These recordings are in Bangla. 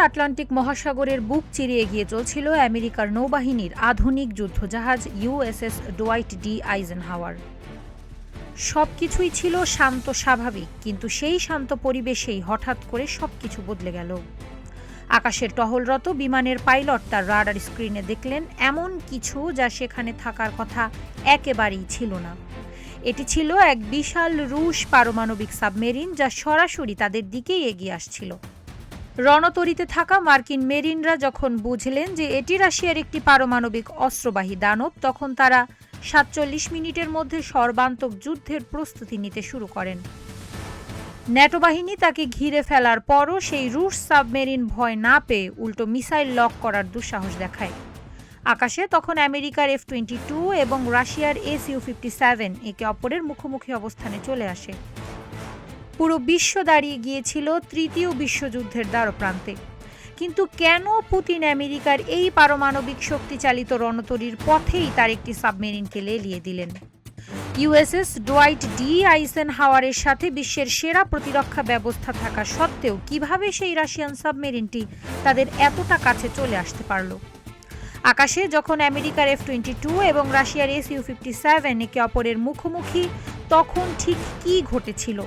আটলান্টিক মহাসাগরের বুক চিরে এগিয়ে চলছিল আমেরিকার নৌবাহিনীর আধুনিক যুদ্ধজাহাজ ইউএসএস ডোয়াইট ডি আইজেনহাওয়ার। সবকিছুই ছিল শান্ত স্বাভাবিক, কিন্তু সেই শান্ত পরিবেশেই হঠাৎ করে সবকিছু বদলে গেল। আকাশের টহলরত বিমানের পাইলট তার রাডার স্ক্রিনে দেখলেন এমন কিছু যা সেখানে থাকার কথা একেবারেই ছিল না। এটি ছিল এক বিশাল রুশ পারমাণবিক সাবমেরিন, যা সরাসরি তাদের দিকেই এগিয়ে আসছিল। রণতরীতে থাকা মার্কিন মেরিনরা যখন বুঝলেন যে এটি রাশিয়ার একটি পারমাণবিক অস্ত্রবাহী দানব, তখন তারা ৪৭ মিনিটের মধ্যে সর্বান্তক যুদ্ধের প্রস্তুতি নিতে শুরু করেন। ন্যাটো বাহিনী তাকে ঘিরে ফেলার পরও সেই রুশ সাবমেরিন ভয় না পেয়ে উল্টো মিসাইল লক করার দুঃসাহস দেখায়। আকাশে তখন আমেরিকার F-22 এবং রাশিয়ার Su-57 একে অপরের মুখোমুখি অবস্থানে চলে আসে। পুরো বিশ্ব দাঁড়িয়ে গিয়েছিল তৃতীয় বিশ্বযুদ্ধের দ্বারপ্রান্তে। কিন্তু কেন পুতিন আমেরিকার এই পারমাণবিক শক্তিচালিত রণতরীর পথেই তার একটি সাবমেরিনকে লেলিয়ে দিলেন? ইউএসএস ডোয়াইট ডি আইজেনহাওয়ারের সাথে বিশ্বের সেরা প্রতিরক্ষা ব্যবস্থা থাকা সত্ত্বেও কিভাবে সেই রাশিয়ান সাবমেরিনটি তাদের এতটা কাছে চলে আসতে পারল? আকাশে যখন আমেরিকার F-22 এবং রাশিয়ার Su-57 একে অপরের মুখোমুখি, তখন ঠিক কী ঘটেছিল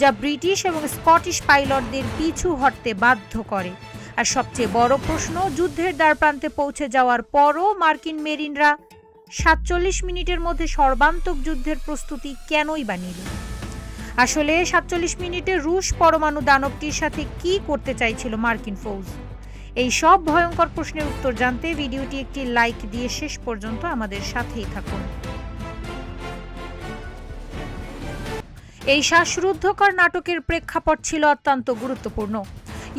যা ব্রিটিশ এবং স্কটিশ পাইলটদের পিছু হটতে বাধ্য করে? আর সবচেয়ে বড় প্রশ্ন, যুদ্ধের দ্বারপ্রান্তে পৌঁছে যাওয়ার পরও মার্কিন মেরিনরা ৪৭ মিনিটের মধ্যে সর্বান্তক যুদ্ধের প্রস্তুতি কেনই বা নিল? আসলে ৪৭ মিনিটে রুশ পরমাণু দানবটির সাথে কি করতে চাইছিল মার্কিন ফৌজ? এই সব ভয়ঙ্কর প্রশ্নের উত্তর জানতে ভিডিওটি একটি লাইক দিয়ে শেষ পর্যন্ত আমাদের সাথেই থাকুন। এই শ্বাসরুদ্ধকর নাটকের প্রেক্ষাপট ছিল অত্যন্ত গুরুত্বপূর্ণ।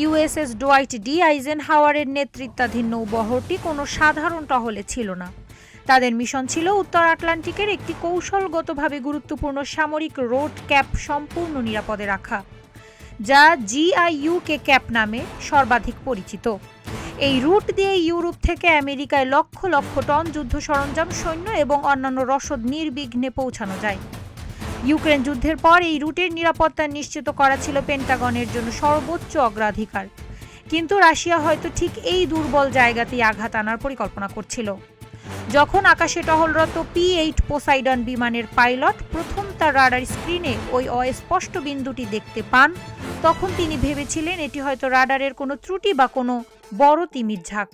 ইউএসএস ডোয়াইট ডি আইজেনহাওয়ারের নেতৃত্বাধীন নৌবহরটি কোনো সাধারণ টহলে ছিল না। তাদের মিশন ছিল উত্তর আটলান্টিকের একটি কৌশলগতভাবে গুরুত্বপূর্ণ সামরিক রোড ক্যাপ সম্পূর্ণ নিরাপদে রাখা, যা GIUK ক্যাপ নামে সর্বাধিক পরিচিত। এই রুট দিয়ে ইউরোপ থেকে আমেরিকায় লক্ষ লক্ষ টন যুদ্ধ সরঞ্জাম, সৈন্য এবং অন্যান্য রসদ নির্বিঘ্নে পৌঁছানো যায়। ইউক্রেন যুদ্ধের পর এই রুটের নিরাপত্তা নিশ্চিত করা ছিল পেন্টাগনের জন্য সর্বোচ্চ অগ্রাধিকার। কিন্তু রাশিয়া হয়তো ঠিক এই দুর্বল জায়গাতেই আঘাত আনার পরিকল্পনা করছিল। যখন আকাশে টহলরত P-8 পোসাইডন বিমানের পাইলট প্রথম তার রাডার স্ক্রিনে ওই অস্পষ্ট বিন্দুটি দেখতে পান, তখন তিনি ভেবেছিলেন এটি হয়তো রাডারের কোনো ত্রুটি বা কোনো বড় তিমির ঝাঁক।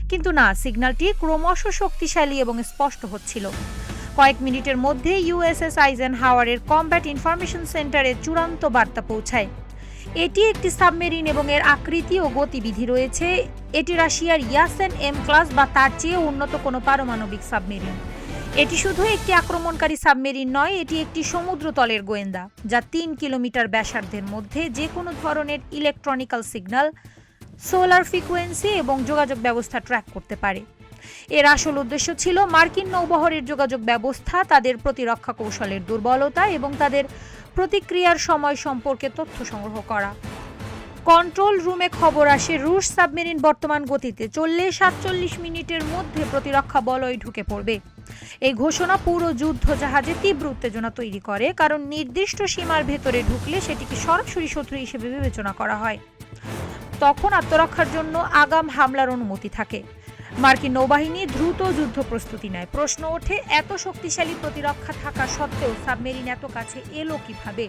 কিন্তু না, সিগন্যালটি ক্রমশ শক্তিশালী এবং স্পষ্ট হচ্ছিল। কয়েক মিনিটের মধ্যে ইউএসএস আইজেনহাওয়ারের কমব্যাট ইনফরমেশন সেন্টারে চূড়ান্ত বার্তা পৌঁছায়। এটি একটি সাবমেরিন এবং এর আকৃতি ও গতিবিধি রয়েছে। এটি রাশিয়ার ইয়াসেন M ক্লাস বা তার চেয়ে উন্নত কোনো পারমাণবিক সাবমেরিন। এটি শুধু একটি আক্রমণকারী সাবমেরিন নয়, এটি একটি সমুদ্রতলের গোয়েন্দা, যা ৩ কিলোমিটার ব্যাসার্ধের মধ্যে যে কোনো ধরনের ইলেকট্রনিক্যাল সিগন্যাল, সোলার ফ্রিকোয়েন্সি এবং যোগাযোগ ব্যবস্থা ট্র্যাক করতে পারে। এর আসল উদ্দেশ্য ছিল মার্কিন নৌবহরের যোগাযোগ ব্যবস্থা, তাদের প্রতিরক্ষা কৌশলের দুর্বলতা এবং তাদের প্রতিক্রিয়ার সময় সম্পর্কে তথ্য সংগ্রহ করা। কন্ট্রোল রুমে খবর আসে রুশ সাবমেরিন বর্তমান গতিতে চললে ৪৭ মিনিটের মধ্যে প্রতিরক্ষা বলয় ঢুকে পড়বে। এই ঘোষণা পুরো যুদ্ধ জাহাজে তীব্র উত্তেজনা তৈরি করে, কারণ নির্দিষ্ট সীমার ভেতরে ঢুকলে সেটিকে সরাসরি শত্রু হিসেবে বিবেচনা করা হয়। তখন আত্মরক্ষার জন্য আগাম হামলার অনুমতি থাকে। মার্কিন নৌবাহিনী দ্রুত যুদ্ধ প্রস্তুতি নেয়। প্রশ্ন ওঠে, এত শক্তিশালী প্রতিরক্ষা থাকা সত্ত্বেও সাবমেরিন এত কাছে এলো কিভাবে?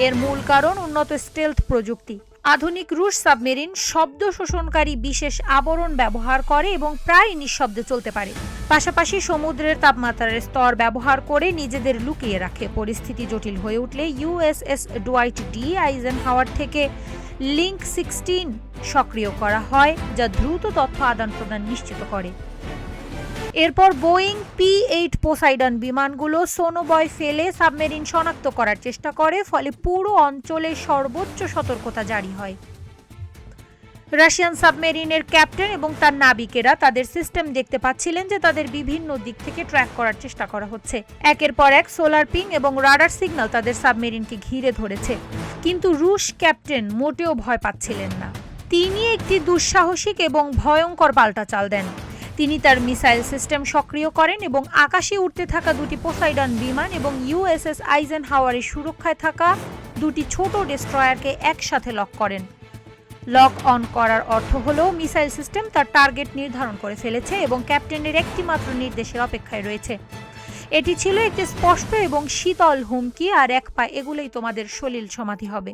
এর মূল কারণ উন্নত স্টেলথ প্রযুক্তি। আধুনিক রুশ সাবমেরিন শব্দ শোষণকারী বিশেষ আবরণ ব্যবহার করে এবং প্রায় নিঃশব্দে চলতে পারে। পাশাপাশি সমুদ্রের তাপমাত্রার স্তর ব্যবহার করে নিজেদের লুকিয়ে রাখে। পরিস্থিতি জটিল হয়ে উঠলে ইউএসএস ডোয়াইট ডি আইজেনহাওয়ার থেকে লিঙ্ক 16 সক্রিয় করা হয়, যা দ্রুত তথ্য আদান প্রদান নিশ্চিত করে। এরপর বোয়িং P-8 পোসাইডন বিমানগুলো সোনোবয় ফেলে সাবমেরিন শনাক্ত করার চেষ্টা করে, ফলে পুরো অঞ্চলে সর্বোচ্চ সতর্কতা জারি হয়। রাশিয়ান সাবমেরিনের ক্যাপ্টেন এবং তার নাবিকেরা তাদের সিস্টেম দেখতে পাচ্ছিলেন যে তাদের বিভিন্ন দিক থেকে ট্র্যাক করার চেষ্টা করা হচ্ছে। একের পর এক সোলার পিং এবং রাডার সিগন্যাল তাদের সাবমেরিনকে ঘিরে ধরেছে। কিন্তু রুশ ক্যাপ্টেন মোটেও ভয় পাচ্ছিলেন না। তিনি একটি দুঃসাহসিক এবং ভয়ঙ্কর পাল্টা চাল দেন। তিনি তার মিসাইল সিস্টেম সক্রিয় করেন এবং আকাশে উঠতে থাকা দুটি পোসাইডন বিমান এবং ইউএসএস আইজেনহাওয়ারের সুরক্ষায় থাকা দুটি ছোট ডেস্ট্রয়ারকে একসাথে লক করেন। লক অন করার অর্থ হলো মিসাইল সিস্টেম তার টার্গেট নির্ধারণ করে ফেলেছে এবং ক্যাপ্টেনের একটি মাত্র নির্দেশের অপেক্ষায় রয়েছে। এটি ছিল একটি স্পষ্ট এবং শীতল হুমকি, আর এক পা এগুলোই তোমাদের সলিল সমাধি হবে।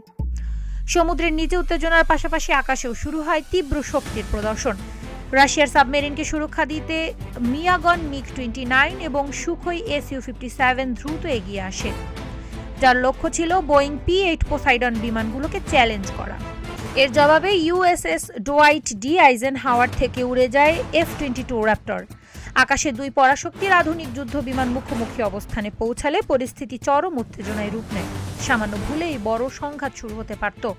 সমুদ্রের নিচে উত্তেজনার পাশাপাশি আকাশেও শুরু হয় তীব্র শক্তির প্রদর্শন। রাশিয়ার সাবমেরিনকে সুরক্ষা দিতে মিয়াগন মিগ-29 এবং সুখোই Su-57 দ্রুত এগিয়ে আসে, যার লক্ষ্য ছিল বোয়িং P-8 পোসাইডন বিমানগুলোকে চ্যালেঞ্জ করা। এর জবাবে ইউএসএস ডোয়াইট ডি আইজেনহাওয়ার থেকে উড়ে যায় F-22 র্যাপটর। আকাশে দুই পরাশক্তির আধুনিক যুদ্ধ বিমান মুখোমুখি অবস্থানে পৌঁছালে পরিস্থিতি চরম উত্তেজনায় রূপ নেয়। সামান্য ভুলেই বড় সংঘাত শুরু হতে পারত।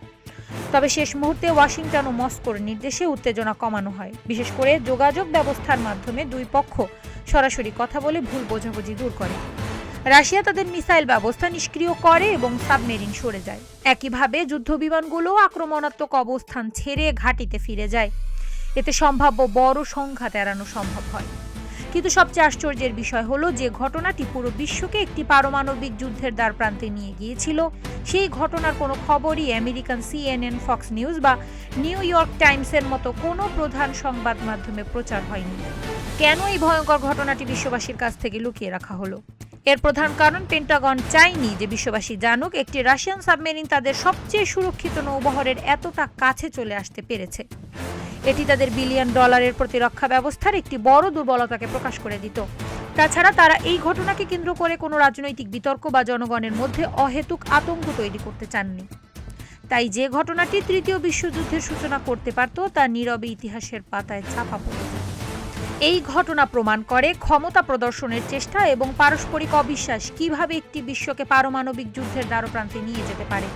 তবে শেষ মুহূর্তে ওয়াশিংটন ও মস্কোর নির্দেশে উত্তেজনা কমানো হয়। বিশেষ করে যোগাযোগ ব্যবস্থার মাধ্যমে দুই পক্ষ সরাসরি কথা বলে ভুল বোঝাবুঝি দূর করে। রাশিয়া তাদের মিসাইল ব্যবস্থা নিষ্ক্রিয় করে এবং সাবমেরিন সরে যায়। একইভাবে যুদ্ধবিমানগুলো আক্রমণাত্মক অবস্থান ছেড়ে ঘাঁটিতে ফিরে যায়। এতে সম্ভাব্য বড় সংঘাত এড়ানো সম্ভব হয়। কিন্তু সবচেয়ে আশ্চর্যের বিষয় হলো যে ঘটনাটি পুরো বিশ্বকে একটি পারমাণবিক যুদ্ধের দ্বারপ্রান্তে নিয়ে গিয়েছিল, সেই ঘটনার কোনো খবরই আমেরিকান CNN, ফক্স নিউজ বা নিউ ইয়র্ক টাইমসের মতো কোনো প্রধান সংবাদ মাধ্যমে প্রচার হয়নি। কেন এই ভয়ঙ্কর ঘটনাটি বিশ্ববাসীর কাছ থেকে লুকিয়ে রাখা হলো? এর প্রধান কারণ, পেন্টাগন চায়নি যে বিশ্ববাসী জানুক একটি রাশিয়ান সাবমেরিন তাদের সবচেয়ে সুরক্ষিত নৌবহরের এতটা কাছে চলে আসতে পেরেছে। এটি তাদের $বিলিয়ন প্রতিরক্ষা ব্যবস্থার একটি বড় দুর্বলতাকে প্রকাশ করে দিত। তাছাড়া তারা এই ঘটনাকে কেন্দ্র করে কোনো রাজনৈতিক বিতর্ক বা জনগণের মধ্যে অহেতুক আতঙ্ক তৈরি করতে চাননি। তাই যে ঘটনাটি তৃতীয় বিশ্বযুদ্ধের সূচনা করতে পারত তা নীরবে ইতিহাসের পাতায় ছাপা পড়ে যায়। এই ঘটনা প্রমাণ করে ক্ষমতা প্রদর্শনের চেষ্টা এবং পারস্পরিক অবিশ্বাস কিভাবে একটি বিশ্বকে পারমাণবিক যুদ্ধের দ্বারপ্রান্তে নিয়ে যেতে পারে।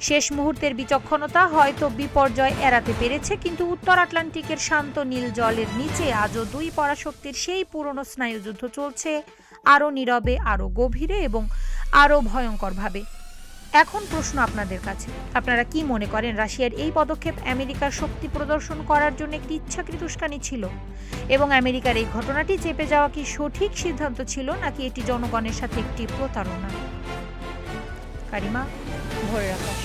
শেষ মুহূর্তের বিচক্ষণতা হয়তো বিপর্যয় এড়াতে পেরেছে, কিন্তু উত্তর আটলান্টিকের শান্ত নীল জলের নিচে আজও দুই পরাশক্তির সেই পুরনো স্নায়ুযুদ্ধ চলছে, আরও নীরবে, আরও গভীরে এবং আরও ভয়ঙ্করভাবে। এখন প্রশ্ন আপনাদের কাছে, আপনারা কি মনে করেন রাশিয়ার এই পদক্ষেপ আমেরিকার শক্তি প্রদর্শন করার জন্য একটি ইচ্ছাকৃত উস্কানি ছিল? এবং আমেরিকার এই ঘটনাটি চেপে যাওয়া কি সঠিক সিদ্ধান্ত ছিল, নাকি এটি জনগণের সাথে একটি প্রতারণা? কারিমা, ভোরের আকাশ।